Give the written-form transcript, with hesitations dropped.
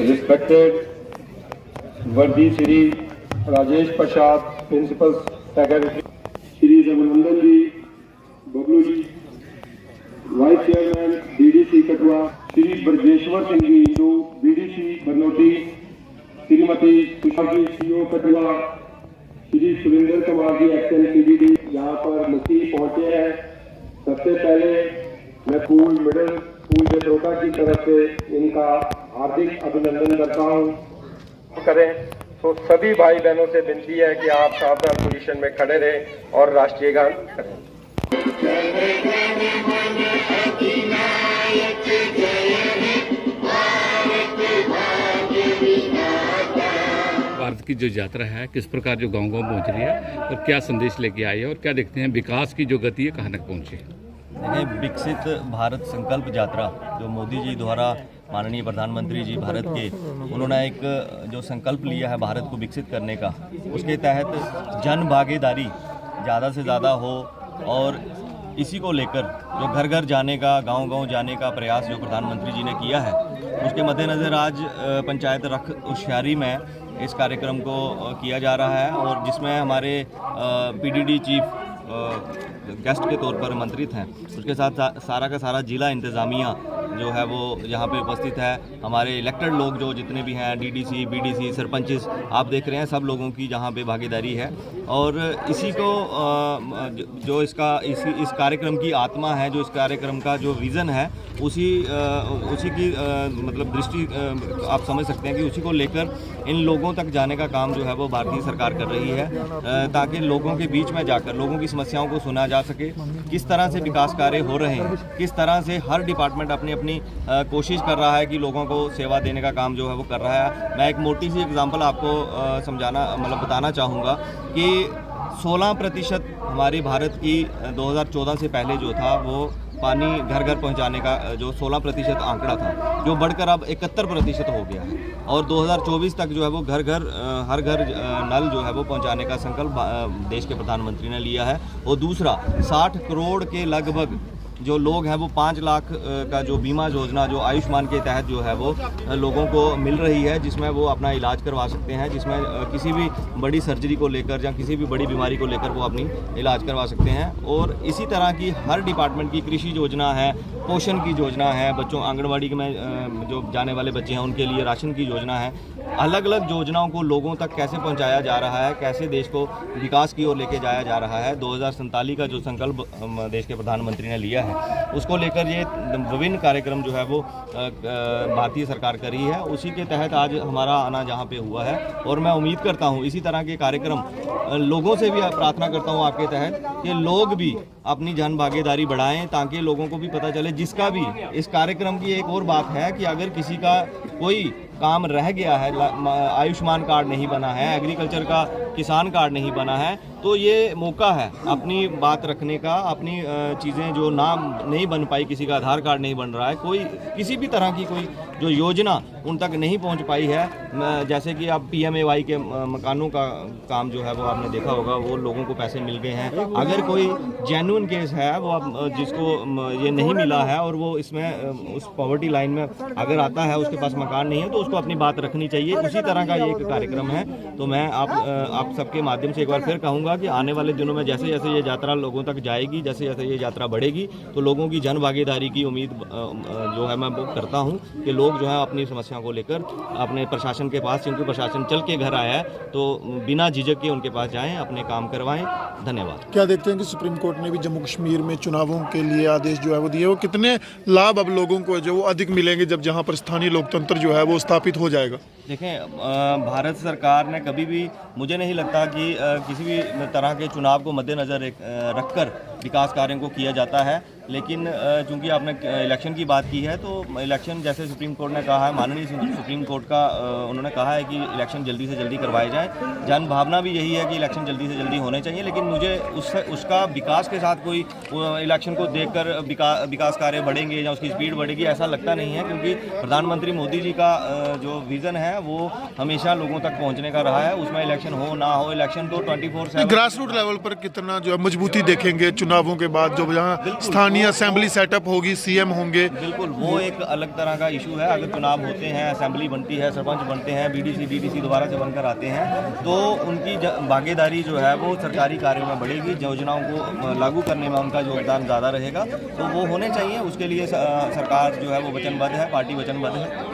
respected वर्दी Shri Rajesh Prasad principal secretary, Shri Raghunandan ji Bablu ji vice chairman BDC Kathua, Shri Brajeshwar Singh ji जो BDC Banoti, Shrimati Sushma ji CO Kathua, Shri Surendra Kumar ji action CDD यहाँ पर मुखी पहुंचे हैं। सबसे पहले मैं स्कूल मिडिल स्कूल जसरोटा की तरफ से इनका हार्दिक अभिनंदन करता हूँ। करें तो सभी भाई बहनों से विनती है कि आप सावधान पोजीशन में खड़े रहें और राष्ट्रीय गान करें। भारत की जो यात्रा है किस प्रकार जो गांव-गांव पहुंच रही है और क्या संदेश लेके आई है और क्या देखते हैं विकास की जो गति है कहाँ तक पहुंची है? देखिए, विकसित भारत संकल्प यात्रा जो मोदी जी द्वारा माननीय प्रधानमंत्री जी भारत के उन्होंने एक जो संकल्प लिया है भारत को विकसित करने का, उसके तहत जन भागीदारी ज़्यादा से ज़्यादा हो और इसी को लेकर जो घर घर जाने का, गांव-गांव जाने का प्रयास जो प्रधानमंत्री जी ने किया है, उसके मद्देनज़र आज पंचायत रख होशियारी में इस कार्यक्रम को किया जा रहा है और जिसमें हमारे पीडीडी चीफ गेस्ट के तौर पर आमंत्रित हैं। उसके साथ सारा का सारा जिला इंतज़ामिया जो है वो यहाँ पे उपस्थित है। हमारे इलेक्टेड लोग जो जितने भी हैं, डीडीसी, बीडीसी, सरपंचेस, आप देख रहे हैं सब लोगों की जहाँ पे भागीदारी है और इसी को जो इस कार्यक्रम की आत्मा है, जो इस कार्यक्रम का जो विज़न है, उसी की मतलब दृष्टि आप समझ सकते हैं कि उसी को लेकर इन लोगों तक जाने का काम जो है वो भारतीय सरकार कर रही है ताकि लोगों के बीच में जाकर लोगों की समस्याओं को सुना जा सके, किस तरह से विकास कार्य हो रहे हैं, किस तरह से हर डिपार्टमेंट अपनी अपनी कोशिश कर रहा है कि लोगों को सेवा देने का काम जो है वो कर रहा है। मैं एक मोटी सी एग्जांपल आपको बताना चाहूँगा कि 16% हमारी भारत की 2014 से पहले जो था वो पानी घर घर पहुंचाने का जो 16% आंकड़ा था, जो बढ़कर अब 71% हो गया है और 2024 तक जो है वो घर घर हर घर नल जो है वो पहुंचाने का संकल्प देश के प्रधानमंत्री ने लिया है। और दूसरा 60 करोड़ के लगभग जो लोग हैं वो 5 लाख का जो बीमा योजना जो आयुष्मान के तहत जो है वो लोगों को मिल रही है, जिसमें वो अपना इलाज करवा सकते हैं, जिसमें किसी भी बड़ी सर्जरी को लेकर या किसी भी बड़ी बीमारी को लेकर वो अपनी इलाज करवा सकते हैं। और इसी तरह की हर डिपार्टमेंट की कृषि योजना है, पोषण की योजना है, बच्चों आंगनबाड़ी में जो जाने वाले बच्चे हैं उनके लिए राशन की योजना है। अलग अलग योजनाओं को लोगों तक कैसे पहुंचाया जा रहा है, कैसे देश को विकास की ओर लेके जाया जा रहा है। 2047 का जो संकल्प देश के प्रधानमंत्री ने लिया है उसको लेकर ये विभिन्न कार्यक्रम जो है वो भारतीय सरकार कर रही है। उसी के तहत आज हमारा आना जहाँ पे हुआ है और मैं उम्मीद करता हूँ इसी तरह के कार्यक्रम लोगों से भी प्रार्थना करता हूँ आपके तहत कि लोग भी अपनी जन भागीदारी बढ़ाएं ताकि लोगों को भी पता चले। जिसका भी इस कार्यक्रम की एक और बात है कि अगर किसी का कोई काम रह गया है, आयुष्मान कार्ड नहीं बना है, एग्रीकल्चर का किसान कार्ड नहीं बना है, तो ये मौका है अपनी बात रखने का, अपनी चीज़ें जो नाम नहीं बन पाई, किसी का आधार कार्ड नहीं बन रहा है, कोई किसी भी तरह की कोई जो योजना उन तक नहीं पहुंच पाई है, जैसे कि अब PMAY के मकानों का काम जो है वो आपने देखा होगा, वो लोगों को पैसे मिल गए हैं। अगर कोई जेन्युइन केस है वो अब जिसको ये नहीं मिला है और वो इसमें उस पॉवर्टी लाइन में अगर आता है, उसके पास मकान नहीं है, तो उसको अपनी बात रखनी चाहिए। उसी तरह का ये एक कार्यक्रम है। तो मैं आप सबके माध्यम से एक बार फिर कहूँगा कि आने वाले दिनों में जैसे जैसे ये यात्रा लोगों तक जाएगी, जैसे जैसे ये यात्रा बढ़ेगी, तो लोगों की जन भागीदारी की उम्मीद जो है मैं करता हूँ कि लोग जो है अपनी समस्याओं को लेकर अपने प्रशासन के पास, क्योंकि प्रशासन चल के घर आया है, तो बिना झिझक के उनके पास जाएं, अपने काम करवाएं। धन्यवाद। क्या देखते हैं कि सुप्रीम कोर्ट ने भी जम्मू कश्मीर में चुनावों के लिए आदेश जो है वो दिए, वो कितने लाभ अब लोगों को जो वो अधिक मिलेंगे जब जहाँ पर स्थानीय लोकतंत्र जो है वो स्थापित हो जाएगा? देखें, भारत सरकार ने कभी भी, मुझे नहीं लगता कि किसी भी तरह के चुनाव को मद्देनज़र रखकर विकास कार्यों को किया जाता है, लेकिन चूंकि आपने इलेक्शन की बात की है, तो इलेक्शन जैसे सुप्रीम कोर्ट ने कहा है, माननीय सुप्रीम कोर्ट का उन्होंने कहा है कि इलेक्शन जल्दी से जल्दी करवाए जाएं। जन भावना भी यही है कि इलेक्शन जल्दी से जल्दी होने चाहिए, लेकिन मुझे उसका विकास के साथ कोई इलेक्शन को देखकर विकास कार्य बढ़ेंगे या उसकी स्पीड बढ़ेगी, ऐसा लगता नहीं है, क्योंकि प्रधानमंत्री मोदी जी का जो विज़न है वो हमेशा लोगों तक पहुँचने का रहा है। उसमें इलेक्शन हो ना हो, इलेक्शन तो 24/7 ग्रास रूट लेवल पर कितना जो है मजबूती देखेंगे चुनावों के बाद, जो यहाँ स्थानीय स्थानीय असेंबली सेटअप होगी, सीएम होंगे। बिल्कुल, वो एक अलग तरह का इशू है। अगर चुनाव होते हैं, असेंबली बनती है, सरपंच बनते हैं, बीडीसी डीडीसी दोबारा से बनकर आते हैं, तो उनकी भागीदारी जो है वो सरकारी कार्यों में बढ़ेगी, योजनाओं को लागू करने में उनका योगदान ज़्यादा रहेगा। तो वो होने चाहिए, उसके लिए सरकार जो है वो वचनबद्ध है, पार्टी वचनबद्ध है।